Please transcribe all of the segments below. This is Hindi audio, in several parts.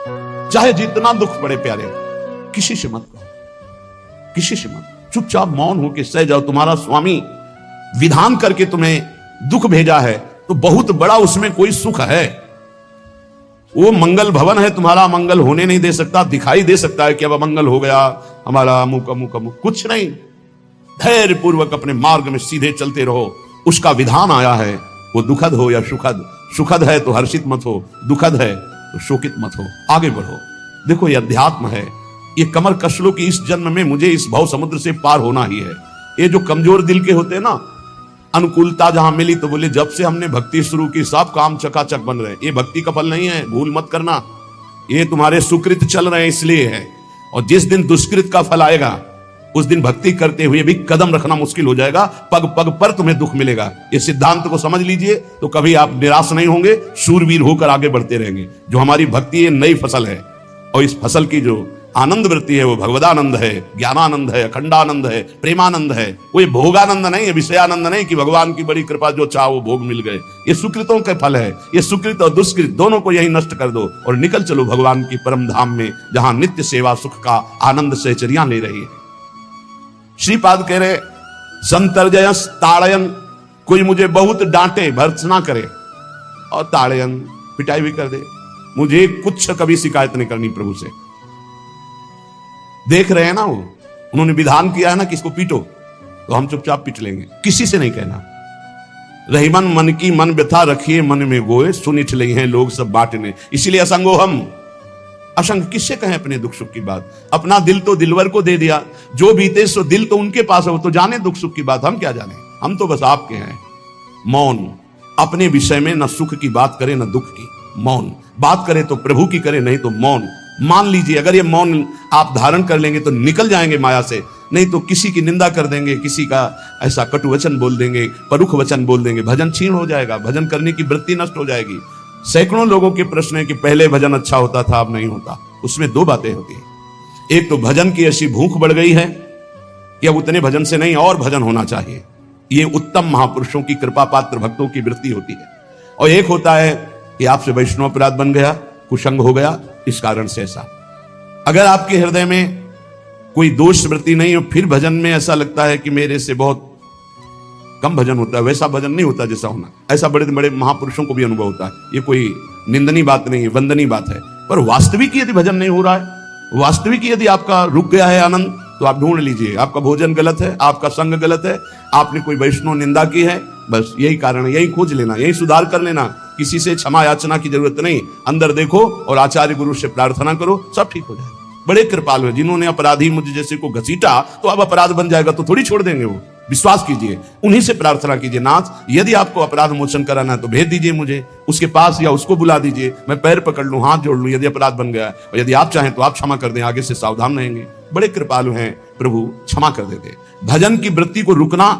चाहे जितना दुख पड़े प्यारे, किसी से मत कहो, किसी से मत, चुपचाप मौन होकर सह जाओ। तुम्हारा स्वामी विधान करके तुम्हें दुख भेजा है तो बहुत बड़ा उसमें कोई सुख है। वो मंगल भवन है, तुम्हारा मंगल होने नहीं दे सकता। दिखाई दे सकता है कि अब अमंगल हो गया हमारा, अमुक अमुक अमुक, कुछ नहीं। धैर्य पूर्वक अपने मार्ग में सीधे चलते रहो। उसका विधान आया है, वो दुखद हो या सुखद, सुखद है तो हर्षित मत हो, दुखद है तो शोकित मत हो, आगे बढ़ो। देखो ये अध्यात्म है, ये कमर कस लो कि इस जन्म में मुझे इस भव समुद्र से पार होना ही है। ये जो कमजोर दिल के होते हैं ना, अनुकूलता जहां मिली तो बोले जब से हमने भक्ति शुरू की सब काम चकाचक बन रहे। ये भक्ति का फल नहीं है, भूल मत करना। ये तुम्हारे सुकृत चल रहे हैं इसलिए है। और जिस दिन दुष्कृत का फल आएगा उस दिन भक्ति करते हुए भी कदम रखना मुश्किल हो जाएगा, पग पग पर तुम्हें दुख मिलेगा। इस सिद्धांत को समझ लीजिए तो कभी आप निराश नहीं होंगे, शूरवीर होकर आगे बढ़ते रहेंगे। जो हमारी भक्ति है नई फसल है, और इस फसल की जो आनंद वृत्ति है वो भगवदानंद है, ज्ञानानंद है, अखंडानंद है, प्रेमानंद है। वो ये भोगानंद नहीं है, विषयानंद नहीं कि भगवान की बड़ी कृपा जो चाहो भोग मिल गए। ये सुकृतों के फल है। ये सुकृत और दुष्कृत दोनों को यही नष्ट कर दो और निकल चलो भगवान की परम धाम में, जहां नित्य सेवा सुख का आनंद से चरियां ले रही है। श्रीपाद कह रहे संतर्जयस ताड़यन, कोई मुझे बहुत डांटे भर्त्सना करे और ताड़यन पिटाई भी कर दे, मुझे कुछ कभी शिकायत नहीं करनी प्रभु से। देख रहे हैं ना, वो उन्होंने विधान किया है ना कि इसको पीटो, तो हम चुपचाप पीट लेंगे, किसी से नहीं कहना। रहीमन मन की मन व्यथा रखिए मन में गोए, सुनिठ ले हैं लोग सब बांटने। इसीलिए असंगो हम, असंग किससे कहें अपने दुख सुख की बात। अपना दिल तो दिलवर को दे दिया, जो बीते सो दिल तो उनके पास है, वो तो जाने दुख सुख की बात, हम क्या जाने। हम तो बस आपके हैं। मौन, अपने विषय में न सुख की बात करे न दुख की, मौन बात करे तो प्रभु की करे, नहीं तो मौन। मान लीजिए अगर ये मौन आप धारण कर लेंगे तो निकल जाएंगे माया से, नहीं तो किसी की निंदा कर देंगे, किसी का ऐसा कटु वचन बोल देंगे, परुख वचन बोल देंगे, भजन छीन हो जाएगा, भजन करने की वृत्ति नष्ट हो जाएगी। सैकड़ों लोगों के प्रश्न है कि पहले भजन अच्छा होता था अब नहीं होता। उसमें दो बातें होती हैं, एक तो भजन की ऐसी भूख बढ़ गई है कि अब उतने भजन से नहीं और भजन होना चाहिए। ये उत्तम महापुरुषों की कृपा पात्र भक्तों की वृत्ति होती है। और एक होता है कि आपसे वैष्णव अपराध बन गया, कुसंग हो गया, इस कारण से ऐसा। अगर आपके हृदय में कोई दोष वृत्ति नहीं हो, फिर भजन में ऐसा लगता है कि मेरे से बहुत कम भजन होता है, वैसा भजन नहीं होता जैसा होना। ऐसा बड़े बड़े महापुरुषों को भी अनुभव होता है। ये कोई निंदनीय बात नहीं है, वंदनीय बात है। पर वास्तविक यदि भजन नहीं हो रहा है, वास्तविक यदि आपका रुक गया है आनंद, तो आप ढूंढ लीजिए आपका भोजन गलत है, आपका संग गलत है, आपने कोई वैष्णव निंदा की है। बस यही कारण है, यही खोज लेना, यही सुधार कर लेना। किसी से क्षमा याचना की जरूरत नहीं, अंदर देखो और आचार्य गुरु से प्रार्थना करो, सब ठीक हो जाएगा। बड़े कृपालु है। जिन्होंने अपराधी मुझे जैसे को घसीटा तो अब अपराध बन जाएगा तो थोड़ी छोड़ देंगे वो। विश्वास कीजिए, उन्हीं से प्रार्थना कीजिए, नाथ यदि आपको अपराध मोचन कराना है तो भेज दीजिए मुझे उसके पास, या उसको बुला दीजिए, मैं पैर पकड़ लूं, हाथ जोड़ लूं यदि अपराध बन गया, और यदि आप चाहें तो आप क्षमा कर दें, आगे से सावधान रहेंगे। बड़े कृपालु हैं प्रभु, क्षमा कर देते। भजन की वृत्ति को रुकना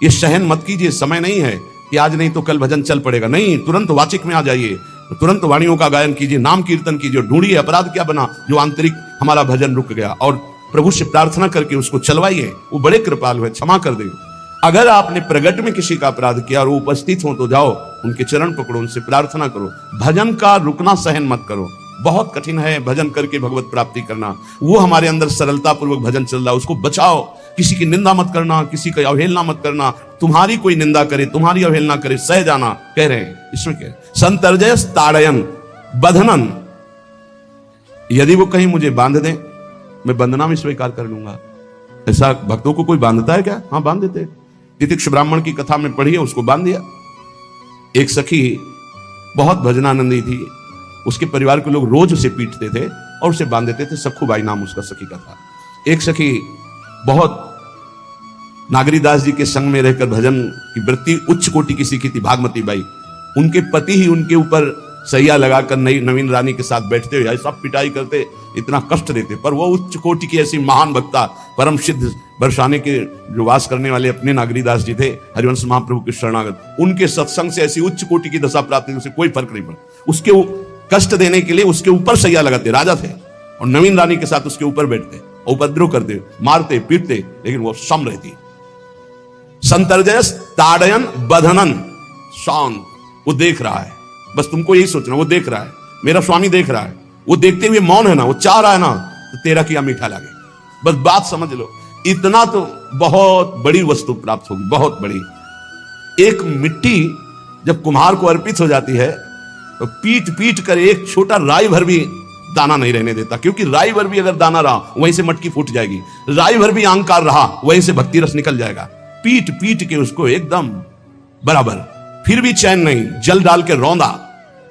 ये सहन मत कीजिए। समय नहीं है कि आज नहीं तो कल भजन चल पड़ेगा, नहीं, तुरंत वाचिक में आ जाइए, तुरंत वाणियों का गायन कीजिए, नाम कीर्तन कीजिए, ढूंढिए अपराध क्या बना जो आंतरिक हमारा भजन रुक गया, और प्रभु से प्रार्थना करके उसको चलवाइए। वो बड़े कृपालु है, क्षमा कर देंगे। अगर आपने प्रगट में किसी का अपराध किया और वो उपस्थित हो तो जाओ उनके चरण पकड़ो, उनसे प्रार्थना करो। भजन का रुकना सहन मत करो। बहुत कठिन है भजन करके भगवत प्राप्ति करना। वो हमारे अंदर सरलता पूर्वक भजन चल रहा है, उसको बचाओ। किसी की निंदा मत करना, किसी का अवहेलना मत करना। तुम्हारी कोई निंदा करे, तुम्हारी अवहेलना करे, सह जाना, कह रहे हैं इसमें कह रहे संतर्जय ताड़यन बंधनन, यदि वो कहीं मुझे बांध दें मैं बंधना में स्वीकार कर लूंगा। ऐसा भक्तों को कोई बांधता है क्या? हाँ, बांध देते। तितिक्ष ब्राह्मण की कथा में पढ़िए, उसको बांध दिया। एक सखी बहुत भजनानंदी थी, उसके परिवार के लोग रोज उसे पीटते थे और उसे बांध देते थे। सखुबाई नाम उसका सखी का था। एक सखी बहुत नागरीदास जी के संग में रहकर भजन की वृत्ति उच्च कोटि की सीखी थी, भागमती बाई। उनके पति ही उनके ऊपर सैया लगाकर नई नवीन रानी के साथ बैठते हुए ऐसा पिटाई करते, इतना कष्ट देते, पर वो उच्च कोटि की ऐसी महान भक्ता, परम सिद्ध बरसाने के जो वास करने वाले अपने नागरीदास जी थे, हरिवंश महाप्रभु के शरणागत, उनके सत्संग से ऐसी उच्च कोटि की दशा प्राप्त हुई, उसे कोई फर्क नहीं पड़ा। उसके कष्ट देने के लिए उसके ऊपर सैया लगाते, राजा थे, और नवीन रानी के साथ उसके ऊपर बैठते, उपद्रव करते, मारते पीटते, लेकिन वो सम रहती। संतर्जयस ताड़यन बंधनन, शांत। वो देख रहा है, बस तुमको यही सोचना, वो देख रहा है, मेरा स्वामी देख रहा है। वो देखते हुए मौन है ना, वो चाह रहा है ना तो तेरा किया मीठा लगे। बस बात समझ लो, इतना तो बहुत बड़ी वस्तु प्राप्त होगी, बहुत बड़ी। एक मिट्टी जब कुम्हार को अर्पित हो जाती है तो पीट पीट कर एक छोटा राई भर भी दाना नहीं रहने देता, क्योंकि राई भर भी अगर दाना रहा वहीं से मटकी फूट जाएगी, राई भर भी अहंकार रहा वहीं से भक्ति रस निकल जाएगा। पीट पीट के उसको एकदम बराबर, फिर भी चैन नहीं, जल डाल के रौंदा,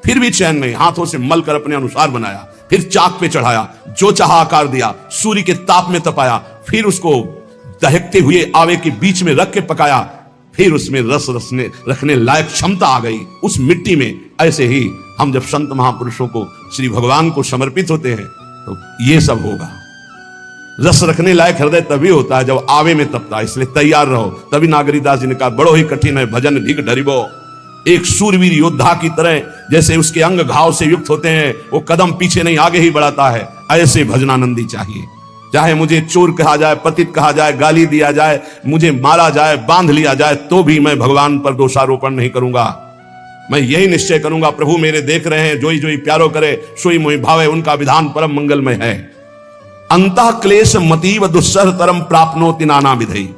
फिर भी चैन नहीं, हाथों से मल कर अपने अनुसार बनाया, फिर चाक पे चढ़ाया, जो चाहा आकार दिया, सूर्य के ताप में तपाया, फिर उसको दहकते हुए आवे के बीच में रख के पकाया, फिर उसमें रस रखने लायक क्षमता आ गई उस मिट्टी में। ऐसे ही हम जब संत महापुरुषों को, श्री भगवान को समर्पित होते हैं तो ये सब होगा। रस रखने लायक हृदय तभी होता है जब आवे में तपता है, इसलिए तैयार रहो। तभी नागरीदास जी ने कहा, बड़ो ही कठिन है भजन ढिग डरिबो। एक सूरवीर योद्धा की तरह जैसे उसके अंग घाव से युक्त होते हैं, वो कदम पीछे नहीं आगे ही बढ़ाता है, ऐसे भजनानंदी चाहिए। चाहे मुझे चोर कहा जाए, पतित कहा जाए, गाली दिया जाए, मुझे मारा जाए, बांध लिया जाए, तो भी मैं भगवान पर दोषारोपण नहीं करूंगा। मैं यही निश्चय करूंगा, प्रभु मेरे देख रहे हैं, जोई जोई प्यारो करे सोई मोहि भावे, उनका विधान परम मंगलमय है। अंतः क्लेश मतीव दुस्सह तरम प्राप्नोति नाना विधि।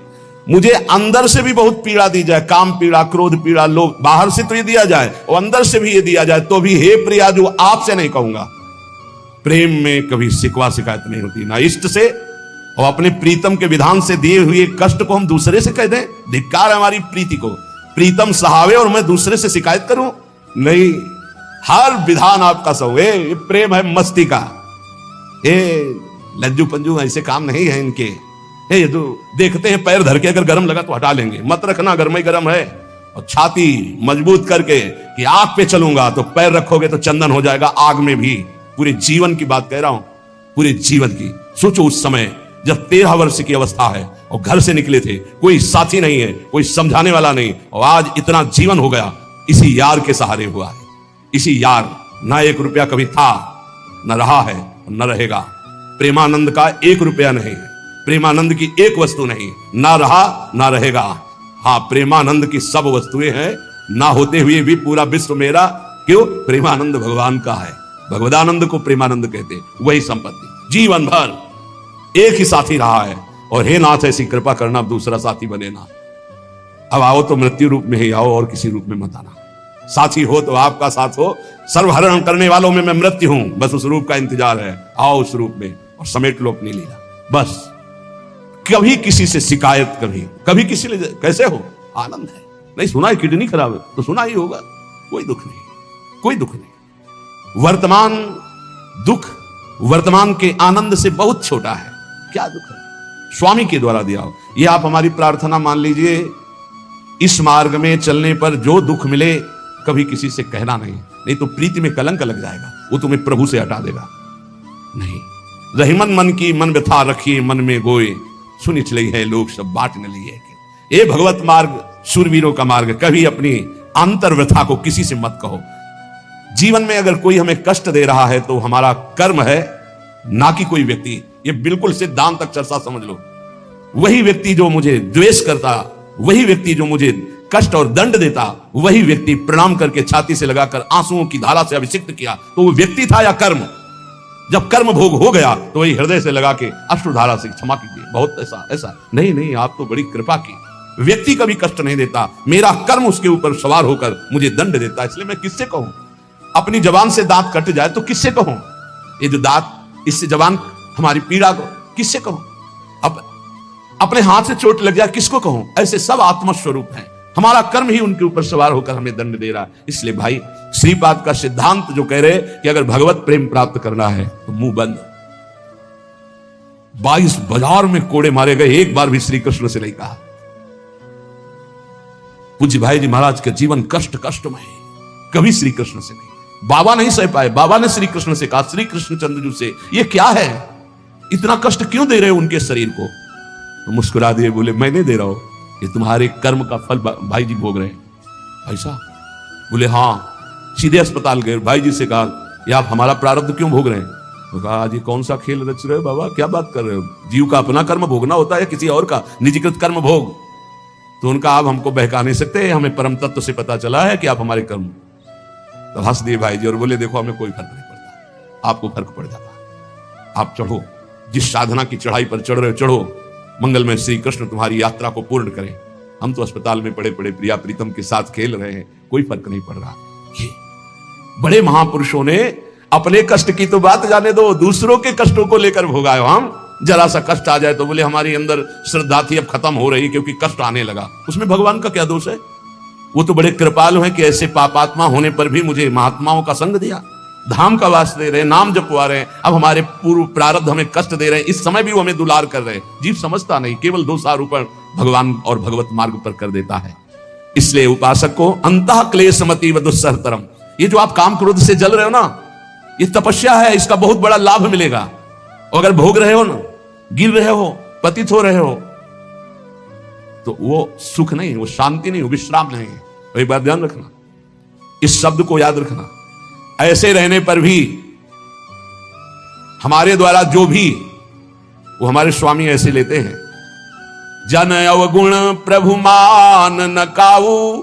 मुझे अंदर से भी बहुत पीड़ा दी जाए, काम पीड़ा, क्रोध पीड़ा, लोग बाहर से तो ये दिया जाए और अंदर से भी ये दिया जाए, तो भी हे प्रिया जो आपसे नहीं कहूंगा। प्रेम में कभी शिकवा शिकायत नहीं होती, ना इष्ट से और अपने प्रीतम के विधान से दिए हुए कष्ट को हम दूसरे से कह दें। धिक्कार है हमारी प्रीति को, प्रीतम सहावे और मैं दूसरे से शिकायत करूं? नहीं, हर विधान आपका सहो। ये प्रेम है मस्ती का, ये लज्जू पंजू ऐसे काम नहीं है इनके। ये जो देखते हैं पैर धर के अगर गर्म लगा तो हटा लेंगे, मत रखना गर्म ही गर्म है। और छाती मजबूत करके कि आग पे चलूंगा तो पैर रखोगे तो चंदन हो जाएगा आग में भी। पूरे जीवन की बात कह रहा हूं, पूरे जीवन की। सोचो उस समय जब 13 वर्ष की अवस्था है और घर से निकले थे, कोई साथी नहीं है, कोई समझाने वाला नहीं, और आज इतना जीवन हो गया इसी यार के सहारे हुआ है। इसी यार, ना 1 रुपया कभी था, न रहा है, न रहेगा। प्रेमानंद का 1 रुपया नहीं है, प्रेमानंद की एक वस्तु नहीं, ना रहा ना रहेगा। हाँ, प्रेमानंद की सब वस्तुएं हैं, ना होते हुए भी पूरा विश्व मेरा। क्यों? प्रेमानंद भगवान का है, भगवदानंद को प्रेमानंद कहते, वही संपत्ति। जीवन भर एक ही साथी रहा है, और हे नाथ ऐसी कृपा करना अब दूसरा साथी बने ना। अब आओ तो मृत्यु रूप में ही आओ, और किसी रूप में मत आना। साथी हो तो आपका साथ हो, सर्वहरण करने वालों में मैं मृत्यु हूं, बस उस रूप का इंतजार है। आओ उस रूप में और समेट लो अपनी लीला। बस कभी किसी से शिकायत, कभी किसी ने कैसे हो, आनंद है। नहीं सुना है किडनी खराब है तो सुना ही होगा, कोई दुख नहीं, कोई दुख नहीं। वर्तमान दुख वर्तमान के आनंद से बहुत छोटा है। क्या दुख है? स्वामी के द्वारा दिया हो। यह आप हमारी प्रार्थना मान लीजिए, इस मार्ग में चलने पर जो दुख मिले कभी किसी से कहना नहीं तो प्रीति में कलंक लग जाएगा, वो तुम्हें प्रभु से हटा देगा। नहीं, रहीमन मन की मन व्यथा रखिए मन में गोए, सुनी चली है लोग सब बाट न लिए। ये भगवत मार्ग शूरवीरों का मार्ग। कभी अपनी अंतर व्यथा को किसी से मत कहो। जीवन में अगर कोई हमें कष्ट दे रहा है तो हमारा कर्म है, ना कि कोई व्यक्ति। ये बिल्कुल सिद्धांत तक चर्चा समझ लो। वही व्यक्ति जो मुझे द्वेष करता, वही व्यक्ति जो मुझे कष्ट और दंड देता, वही व्यक्ति प्रणाम करके छाती से लगाकर आंसुओं की धारा से अभिषिक्त किया, तो वो व्यक्ति था या कर्म? जब कर्म भोग हो गया तो वही हृदय से लगा के अश्रुधारा से क्षमा कीजिए, बहुत ऐसा नहीं, आप तो बड़ी कृपा की। व्यक्ति कभी कष्ट नहीं देता, मेरा कर्म उसके ऊपर सवार होकर मुझे दंड देता। इसलिए मैं किससे कहूं? अपनी जबान से दांत कट जाए तो किससे कहूं? ये जो दांत, इससे जबान हमारी पीड़ा को किससे कहूं? अब अपने हाथ से चोट लग जाए किसको कहूं? ऐसे सब आत्मस्वरूप हैं, हमारा कर्म ही उनके ऊपर सवार होकर हमें दंड दे रहा है। इसलिए भाई, श्रीपाद का सिद्धांत जो कह रहे कि अगर भगवत प्रेम प्राप्त करना है तो मुंह बंद। 22 बाजार में कोड़े मारे गए, एक बार भी श्री कृष्ण से नहीं कहा। पूज्य भाई जी महाराज का जीवन कष्ट में है, कभी श्री कृष्ण से नहीं। बाबा नहीं सह पाए, बाबा ने श्री कृष्ण से कहा, श्री कृष्ण चंद्रजू से, ये क्या है, इतना कष्ट क्यों दे रहे हो उनके शरीर को? तो मुस्कुरा दिए, बोले मैं नहीं दे रहा हूं, ये तुम्हारे कर्म का फल भाई जी भोग रहे हैं। ऐसा? बोले हाँ। सीधे अस्पताल गए, भाई जी से कहा, ये आप हमारा प्रारब्ध क्यों भोग रहे हैं? तो कहा, आज ये कौन सा खेल रच रहे हो बाबा, क्या बात कर रहे हो? जीव का अपना कर्म भोगना होता है, किसी और का निजीकृत कर्म भोग? तो उनका आप हमको बहका नहीं सकते, हमें परम तत्व से पता चला है कि आप हमारे कर्म। तो हंस दिए भाई जी और बोले, देखो हमें कोई फर्क नहीं पड़ता, आपको फर्क पड़ जाता है। आप चढ़ो, जिस साधना की चढ़ाई पर चढ़ रहे हो चढ़ो, मंगलमय श्री कृष्ण तुम्हारी यात्रा को पूर्ण करें। हम तो अस्पताल में पड़े पड़े प्रिया प्रीतम के साथ खेल रहे हैं, कोई फर्क नहीं पड़ रहा। ये बड़े महापुरुषों ने अपने कष्ट की तो बात जाने दो, दूसरों के कष्टों को लेकर भोगाए। हम जरा सा कष्ट आ जाए तो बोले हमारी अंदर श्रद्धा थी अब खत्म हो रही क्योंकि कष्ट आने लगा। उसमें भगवान का क्या दोष है? वो तो बड़े कृपालु हैं कि ऐसे पापात्मा होने पर भी मुझे महात्माओं का संग दिया, धाम का वास दे रहे, नाम जपवा रहे हैं। अब हमारे पूर्व प्रारब्ध हमें कष्ट दे रहे हैं, इस समय भी वो हमें दुलार कर रहे हैं। जीव समझता नहीं, केवल दोषारोपण भगवान और भगवत मार्ग पर कर देता है। इसलिए उपासक को अंतः क्लेशमति व दुस्सहतरम, ये जो आप काम क्रोध से जल रहे हो ना, ये तपस्या है, इसका बहुत बड़ा लाभ मिलेगा। और अगर भोग रहे हो ना, गिर रहे हो, पतित हो रहे हो, तो वो सुख नहीं, वो शांति नहीं, वो विश्राम नहीं है। तो एक बात ध्यान रखना, इस शब्द को याद रखना। ऐसे रहने पर भी हमारे द्वारा जो भी, वो हमारे स्वामी ऐसे लेते हैं, जन अवगुण प्रभु मान न काऊ,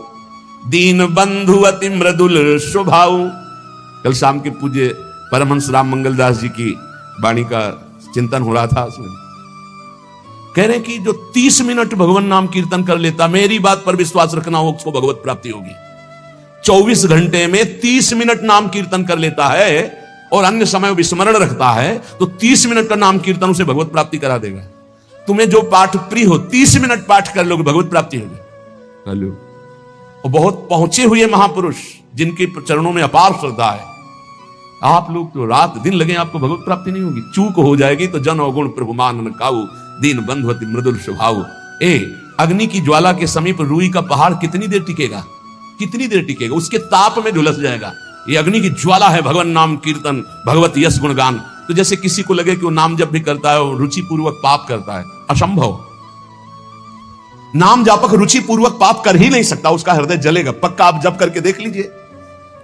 दीन बंधु अति मृदुल स्वभाव। कल शाम के पूज्य परमहंस राम मंगलदास जी की वाणी का चिंतन हो रहा था। उसमें कह रहे कि जो 30 मिनट भगवान नाम कीर्तन कर लेता, मेरी बात पर विश्वास रखना, हो उसको भगवत प्राप्ति होगी। 24 घंटे में 30 मिनट नाम कीर्तन कर लेता है और अन्य समय विस्मरण रखता है, तो 30 मिनट का नाम कीर्तन उसे भगवत प्राप्ति करा देगा। तुम्हें जो पाठ प्रिय हो, 30 मिनट पाठ कर लोगे, भगवत प्राप्ति होगी। कर लो। और बहुत पहुंचे हुए महापुरुष जिनके चरणों में अपार श्रद्धा है, आप लोग तो रात दिन लगे, आपको भगवत प्राप्ति नहीं होगी। चूक हो जाएगी तो जन अवगुण प्रभु मान न काऊ, दीन बंधु अति मृदुल स्वभाव। अग्नि की ज्वाला के समीप रुई का पहाड़ कितनी देर टिकेगा? कितनी देर टिकेगा? उसके ताप में झुलस जाएगा। ये अग्नि की ज्वाला है भगवान नाम कीर्तन, भगवत यश गुणगान। तो जैसे किसी को लगे कि वो नाम जप भी करता है और रुचि पूर्वक पाप करता है, असंभव। नाम जापक रुचि पूर्वक पाप कर ही नहीं सकता, उसका हृदय जलेगा। पक्का आप जप करके देख लीजिए,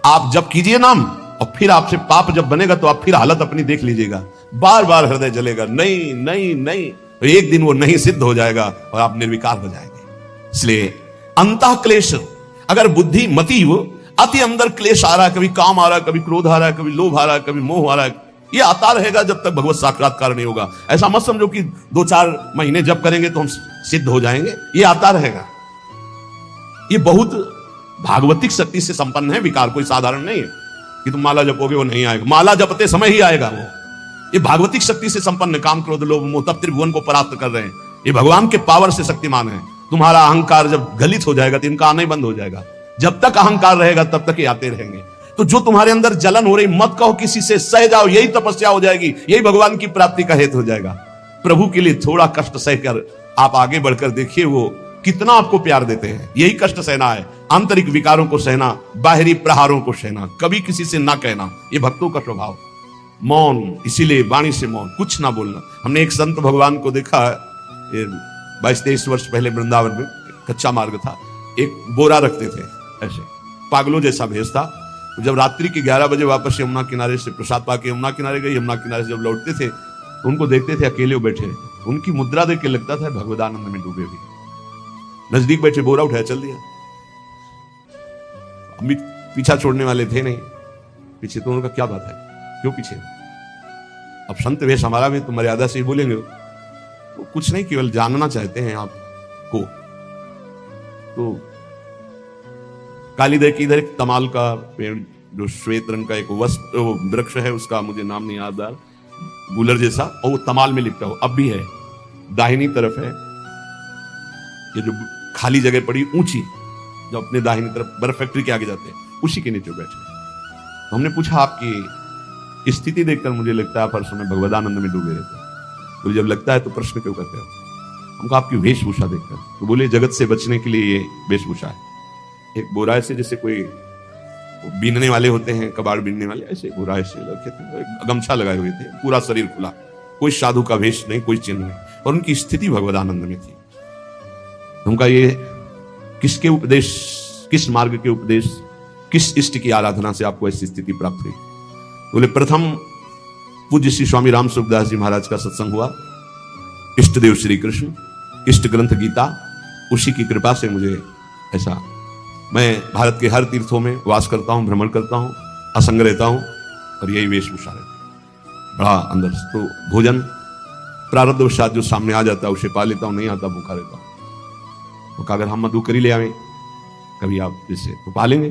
आप जप कीजिए नाम, और फिर आपसे पाप जब बनेगा तो आप फिर हालत अपनी देख लीजिएगा, बार बार हृदय जलेगा, नहीं नहीं नहीं। तो एक दिन वो नहीं सिद्ध हो जाएगा और आप निर्विकार हो जाएंगे। इसलिए अंतः क्लेश, अगर बुद्धि मति वो अति अंदर क्लेश आ रहा है, कभी काम आ रहा है, कभी क्रोध आ रहा है, कभी लोभ आ रहा है, कभी मोह आ रहा है, ये आता रहेगा जब तक भगवत साक्षात्कार नहीं होगा। ऐसा मत समझो कि 2-4 महीने जब करेंगे तो हम सिद्ध हो जाएंगे, ये आता रहेगा। ये बहुत भागवतिक शक्ति से संपन्न है विकार, कोई साधारण नहीं है कि तुम माला जपोगे वो नहीं आएगा। माला जपते समय ही आएगा वो। ये भागवतिक शक्ति से संपन्न, काम क्रोध लोभ मोह तब त्रिभुवन को परास्त कर रहे हैं। ये भगवान के पावर से शक्तिमान है। तुम्हारा अहंकार जब गलित हो जाएगा तो इनका आना ही बंद हो जाएगा। जब तक अहंकार रहेगा तब तक ये आते रहेंगे। तो जो तुम्हारे अंदर जलन हो रही, मत कहो किसी से, सह जाओ, यही तपस्या हो जाएगी, यही भगवान की प्राप्ति का हेतु हो जाएगा। प्रभु के लिए थोड़ा कष्ट सहकर आप आगे बढ़कर देखिए वो कितना आपको प्यार देते हैं। यही कष्ट सहना है, आंतरिक विकारों को सहना, बाहरी प्रहारों को सहना, कभी किसी से ना कहना, ये भक्तों का स्वभाव। मौन, इसीलिए वाणी से मौन, कुछ ना बोलना। हमने एक संत भगवान को देखा, 22-23 वर्ष पहले वृंदावन में, कच्चा मार्ग था, एक बोरा रखते थे ऐसे, पागलों जैसा भेष था। तो जब रात्रि के 11 बजे वापस यमुना किनारे से प्रसाद पाके यमुना किनारे गए, यमुना किनारे से जब लौटते थे तो उनको देखते थे अकेले बैठे, उनकी मुद्रा देख के लगता था भगवदानंद में डूबे हुए। नजदीक बैठे, बोरा उठाया, चल दिया। अमित पीछा छोड़ने वाले थे नहीं पीछे, तो उनका क्या बात है, क्यों पीछे? अब संत वेश हमारा भी तो मर्यादा से ही बोलेंगे, वो कुछ नहीं, केवल जानना चाहते हैं आपको। तो कालीदह की इधर एक तमाल का पेड़, जो श्वेत रंग का एक वृक्ष है, उसका मुझे नाम नहीं याद आ रहा, गुलर जैसा, और वो तमाल में लिपटा हो, अब भी है। दाहिनी तरफ है ये जो खाली जगह पड़ी ऊंची, जो अपने दाहिनी तरफ बर्फ फैक्ट्री के आगे जाते हैं, उसी के नीचे बैठे। तो हमने पूछा आपकी स्थिति देखकर मुझे लगता है आप हर समय भगवदानंद में डूबे रहते हैं, तो जब लगता है तो प्रश्न क्यों करते हो? हमको आपकी वेशभूषा देखकर। तो बोले जगत से बचने के लिए ये वेशभूषा है। एक बोरा से, जैसे कोई बीनने वाले होते हैं, कबाड़ बीनने वाले, ऐसे बोरा ऐसे रखे थे, गमछा लगाए हुए थे, पूरा शरीर खुला, कोई साधु का वेश नहीं, कोई चिन्ह नहीं, और उनकी स्थिति भगवदानंद में थी। उनका ये किसके उपदेश, किस मार्ग के उपदेश, किस इष्ट की आराधना से आपको ऐसी स्थिति प्राप्त हुई? बोले प्रथम पूज्य श्री स्वामी राम सुखदास जी महाराज का सत्संग हुआ, इष्ट देव श्री कृष्ण, इष्ट ग्रंथ गीता, उसी की कृपा से मुझे ऐसा, मैं भारत के हर तीर्थों में वास करता हूं, भ्रमण करता हूं, असंग रहता हूं, और यही वेशभूषा रहती है। बड़ा अंदर तो भोजन प्रारब्धवशात जो सामने आ जाता है उसे पा लेता हूँ, नहीं आता भूखा रहता हूँ। तो अगर हम मधुकरी ले आवे कभी आप इससे तो पालेंगे,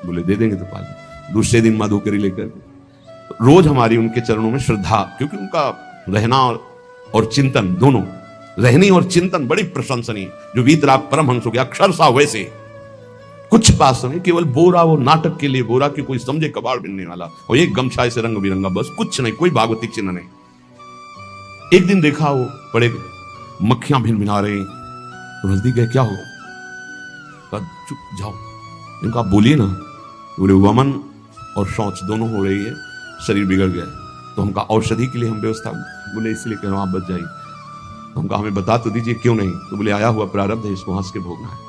बोले दे देंगे तो पालेंगे। दूसरे दिन मधुकरी लेकर तो रोज हमारी उनके चरणों में श्रद्धा, क्योंकि उनका रहना और चिंतन दोनों, रहनी और चिंतन बड़ी प्रशंसनीय। जो वीतराग परमहंसों के अक्षर सा वैसे कुछ पास समय केवल बोरा, वो नाटक के लिए बोरा कि कोई समझे कबाड़ बिनने वाला, और एक गमछा से रंग बिरंगा, बस कुछ नहीं, कोई भागवतिक चिन्ह नहीं। एक दिन देखा वो बड़े मक्खियां भिनभिना रही, तो नजदीक गए, क्या हो? चुप जाओ, इनका बोलिए ना। बोले वमन और शौच दोनों हो रही है, शरीर बिगड़ गया, तो हमका औषधि के लिए हम व्यवस्था, बोले इसलिए कह रहा हूं आप बच जाइए। तो हमका हमें बता तो दीजिए क्यों नहीं? तो बोले आया हुआ प्रारब्ध है, इसको हंस के भोगना है।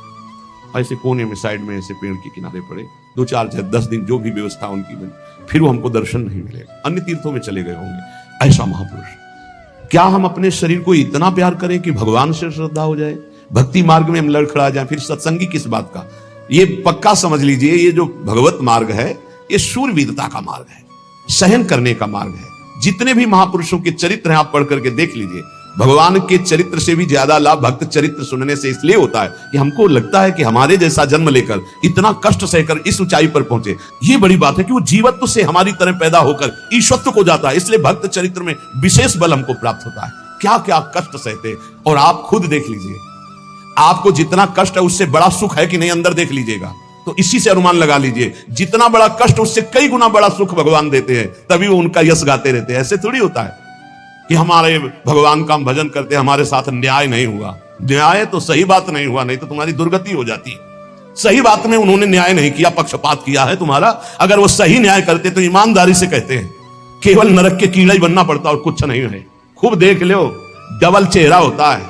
ऐसे कोने में साइड में ऐसे पेड़ के किनारे पड़े 2-4-10 दिन जो भी व्यवस्था उनकी बनी, फिर वो हमको दर्शन नहीं मिलेगा, अन्य तीर्थों में चले गए होंगे। ऐसा महापुरुष, क्या हम अपने शरीर को इतना प्यार करें कि भगवान से श्रद्धा हो जाए, भक्ति मार्ग में हम लड़खड़ा जाए? फिर सत्संगी किस बात का? ये पक्का समझ लीजिए, ये जो भगवत मार्ग है ये शूरवीरता का मार्ग है, सहन करने का मार्ग है। जितने भी महापुरुषों के चरित्र हैं आप पढ़ करके देख लीजिए, भगवान के चरित्र से भी ज्यादा लाभ भक्त चरित्र सुनने से इसलिए होता है कि हमको लगता है कि हमारे जैसा जन्म लेकर इतना कष्ट सहकर इस ऊंचाई पर पहुंचे, ये बड़ी बात है कि वो जीवत्व से हमारी तरह पैदा होकर ईश्वरत्व को जाता है। इसलिए भक्त चरित्र में विशेष बल हमको प्राप्त होता है। क्या क्या कष्ट सहते, और आप खुद देख लीजिए, आपको जितना कष्ट है उससे बड़ा सुख है कि नहीं, अंदर देख लीजिएगा तो इसी से अनुमान लगा लीजिए। जितना बड़ा कष्ट उससे कई गुना बड़ा सुख भगवान देते हैं, तभी वो उनका यश गाते रहते हैं। ऐसे थोड़ी होता है कि हमारे भगवान का हम भजन करते, हमारे साथ न्याय नहीं हुआ। न्याय तो सही बात नहीं हुआ, नहीं तो तुम्हारी दुर्गति हो जाती। सही बात में उन्होंने न्याय नहीं किया, पक्षपात किया है तुम्हारा। अगर वो सही न्याय करते तो ईमानदारी से कहते हैं, केवल नरक के कीड़ा ही बनना पड़ता और कुछ नहीं है। खूब देख लो, डबल चेहरा होता है,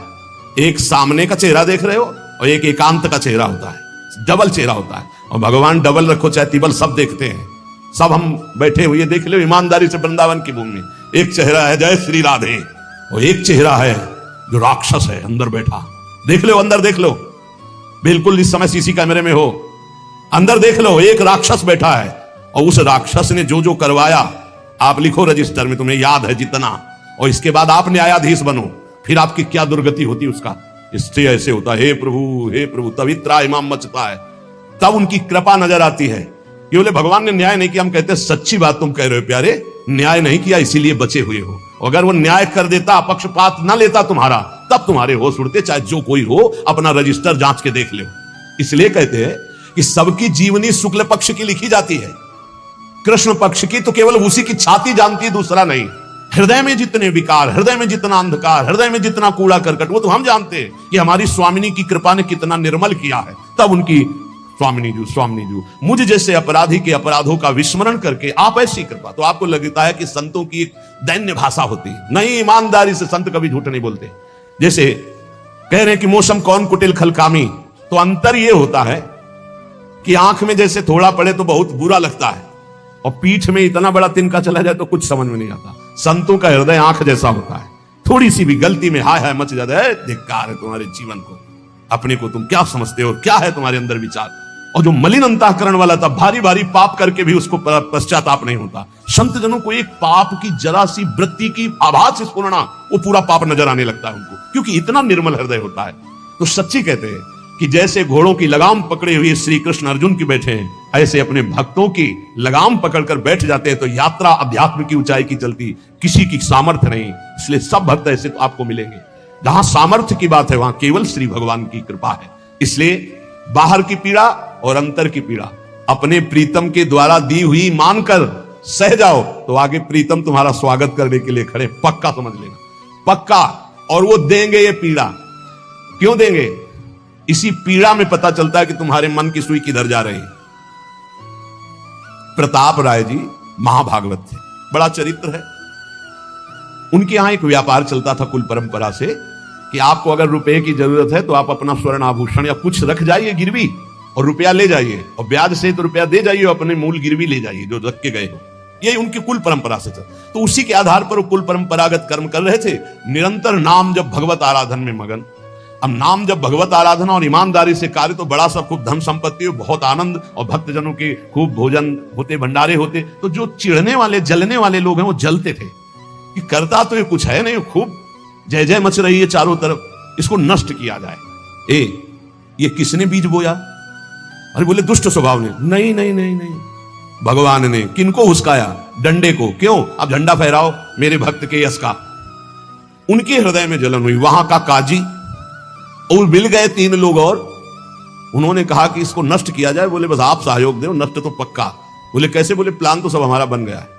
एक सामने का चेहरा देख रहे हो और एक एकांत का चेहरा होता है, डबल चेहरा होता है। और भगवान डबल रखो चाहे तिबल, सब देखते हैं। सब हम बैठे हुए देख लो ईमानदारी से वृंदावन की भूमि में, एक चेहरा है जय श्री राधे, और एक चेहरा है जो राक्षस है अंदर बैठा। देख लो, अंदर देख लो, बिल्कुल इस समय सीसी कैमरे में हो, अंदर देख लो, एक राक्षस बैठा है। और उस राक्षस ने जो जो करवाया आप लिखो रजिस्टर में, तुम्हें याद है जितना, और इसके बाद आप न्यायाधीश बनो, फिर आपकी क्या दुर्गति होती उसका। इससे ऐसे होता है, हे प्रभु, तब इतना इमाम मचता है, तब उनकी कृपा नजर आती है कि बोले भगवान ने न्याय नहीं किया। हम कहते हैं सच्ची बात तुम कह रहे हो प्यारे, न्याय नहीं किया इसीलिए बचे हुए हो। अगर वो न्याय कर देता, पक्षपात ना लेता तुम्हारा, तब तुम्हारे होश उड़ते, चाहे जो कोई हो, अपना रजिस्टर जांच के देख लो। इसलिए कहते हैं कि सबकी जीवनी शुक्ल पक्ष की लिखी जाती है, कृष्ण पक्ष की तो केवल उसी की छाती जानती है, दूसरा नहीं। हृदय में जितने विकार, हृदय में जितना अंधकार, हृदय में जितना कूड़ा करकट, वो तो हम जानते हैं कि हमारी स्वामिनी की कृपा ने कितना निर्मल किया है। तब उनकी स्वामिनी जू मुझ जैसे अपराधी के अपराधों का विस्मरण करके आप ऐसी कृपा, तो आपको लगता है कि संतों की एक दैन्य भाषा होती है। नहीं, ईमानदारी से संत कभी झूठ नहीं बोलते। जैसे कह रहे हैं कि मौसम कौन कुटिल खलकामी, तो अंतर यह होता है कि आंख में जैसे थोड़ा पड़े तो बहुत बुरा लगता है, और पीठ में इतना बड़ा तिनका चला जाए तो कुछ समझ में नहीं आता। संतों का हृदय आंख जैसा होता है, थोड़ी सी भी गलती में हाय हाय मच जाता है, धिक्कार है तुम्हारे जीवन को, अपने को तुम क्या समझते हो, क्या है तुम्हारे अंदर विचार। और जो मलिन अंतःकरण वाला था, भारी भारी पाप करके भी उसको पश्चाताप नहीं होता। संत जनों को एक पाप की जरा सी वृत्ति की आभास स्फुरना, वो पूरा पाप नजर आने लगता है उनको, क्योंकि इतना निर्मल हृदय होता है। तो सच्ची कहते हैं कि जैसे घोड़ों की लगाम पकड़े हुए श्री कृष्ण अर्जुन की बैठे हैं, ऐसे अपने भक्तों की लगाम पकड़कर बैठ जाते हैं, तो यात्रा अध्यात्म की ऊंचाई की चलती, किसी की सामर्थ्य नहीं। इसलिए सब भक्त ऐसे तो आपको मिलेंगे। जहां सामर्थ्य की बात है वहां केवल श्री भगवान की कृपा है। इसलिए बाहर की पीड़ा और अंतर की पीड़ा अपने प्रीतम के द्वारा दी हुई मानकर सह जाओ, तो आगे प्रीतम तुम्हारा स्वागत करने के लिए खड़े, पक्का समझ लेना, पक्का। और वो देंगे ये पीड़ा, क्यों देंगे? इसी पीड़ा में पता चलता है कि तुम्हारे मन की सुई किधर जा रही है। प्रताप राय जी महाभागवत थे, बड़ा चरित्र है। उनके यहां एक व्यापार चलता था कुल परंपरा से कि आपको अगर रुपए की जरूरत है तो आप अपना स्वर्ण आभूषण या कुछ रख जाइए गिरवी, और रुपया ले जाइए, और ब्याज से तो रुपया दे जाइए, अपने मूल गिरवी ले जाइए जो रख के गए हो। यही उनकी कुल परंपरा से था। तो उसी के आधार पर वो कुल परंपरागत कर्म कर रहे थे, निरंतर नाम जब भगवत आराधन में मगन। अब नाम जब भगवत आराधना और ईमानदारी से कार्य, तो बड़ा सा खूब धन संपत्ति, बहुत आनंद, और भक्तजनों के खूब भोजन होते, भंडारे होते। तो जो चिढ़ने वाले जलने वाले लोग हैं वो जलते थे कि करता तो ये कुछ है नहीं, खूब जय जय मच रही है चारों तरफ, इसको नष्ट किया जाए। ये किसने बीज बोया? अरे बोले दुष्ट स्वभाव ने। नहीं नहीं नहीं नहीं, भगवान ने। किनको हुस्काया? डंडे को। क्यों? अब झंडा फहराओ मेरे भक्त के यश का। उनके हृदय में जलन हुई। वहां का काजी और मिल गए 3 लोग और उन्होंने कहा कि इसको नष्ट किया जाए। बोले बस आप सहयोग दो, नष्ट तो पक्का। बोले कैसे? बोले प्लान तो सब हमारा बन गया है।